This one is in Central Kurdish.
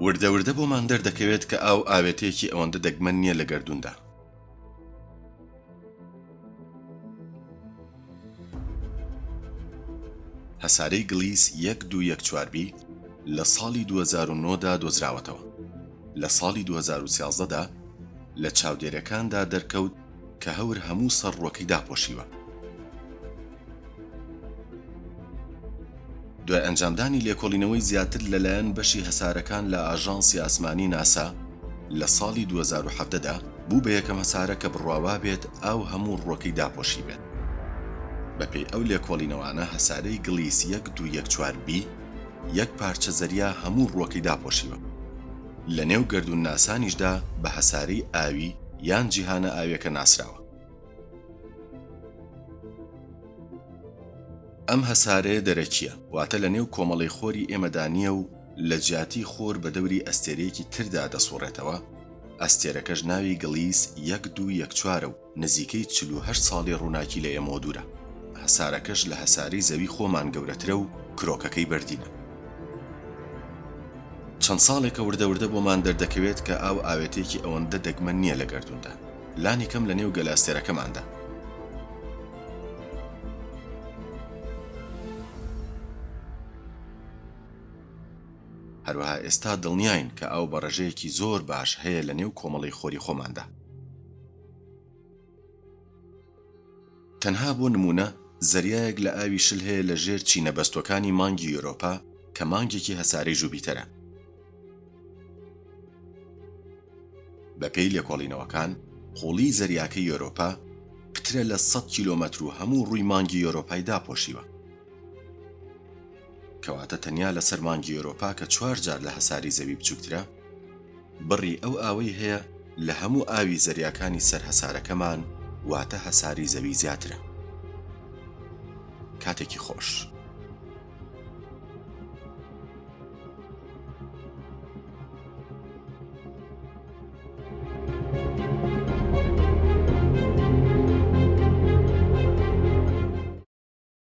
وردە وردە بۆمان دەردەکەوێت کە ئاو ئاوێتەیەکی ئەوەندە دەگمەن نییە لە گەردووندا. هەسارەی گلیس 1214 لە ساڵی 2009دا دۆزراوەتەوە. لە ساڵی 2013دا لە چاودێرەکاندا دەرکەوت کە هەور هەموو سەرڕۆکەی داپۆشیوە. دوای ئەنجامدانی لێکۆڵینەوەی زیاتر لەلایەن بەشی هەسارەکان لە ئاژانسی ئاسمانی ناسا لە ساڵی 2017دا بوو بە یەکەم هەسارە کە بڕواوا بێت ئاو هەموو ڕۆکەی داپۆشی بێت. بەپێی ئەو لێکۆڵینەوانە هەسارەی گلیس 1214B یەک پارچە زەریا هەموو ڕۆکەی داپۆشیوە. لە نێو گەردون ناسانیشدا بە هەسارەی ئاوی یان جیهانە ئاویەکە ناسراوە. ئەم هەسارەیە دەرەکیە، واتە لە نێو کۆمەڵەی خۆری ئێمەدا نییە و لە جیاتی خۆر بە دەوری ئەستێرەیەکی تردا دەسوڕێتەوە. ئەستێرەکەش ناوی گلیس 1214 و نزیکەی 48 ساڵی ڕووناکی لە ئێمە دوورە. هەسارەکەش لە هەسارەی زەوی خۆمان گەورەترە و کرۆکەکەی بەردینە. چەند ساڵێکە وردە وردە بۆمان دەردەکەوێت کە ئاو ئاوێتێکی ئەوەندە دەگمەن نییە لە گەردووندا، لانی کەم لە نێو گەلە ئەستێرەکەماندا. هەروەها ئێستا دڵنیاین کە ئاو بە ڕێژەیەکی زۆر باش هەیە لە نێو کۆمەڵی خۆری خۆماندا. تەنها بۆ نمونە زەریایەک لە ئاوی شل هەیە لە ژێر چینەبەستوەکانی مانگی ئێوروپا کە مانگێکی هەسارەی ژوپیتەرە. بەپێی لێکۆڵینەوەکان قوڵی زەریاکەی ئێوروپا پترە لە 100 کیلۆمەتر و هەموو ڕووی مانگی ئێوروپای داپۆشیوە، کەواتە تەنیا لەسەر مانگی ئێوروپا کە 4 جار لە هەساری زەوی بچووکترە، بڕی ئەو ئاوەی هەیە لە هەموو ئاوی زەریاکانی سەر هەسارەکەمان، واتە هەساری زەوی زیاترە. کاتێکی خۆش.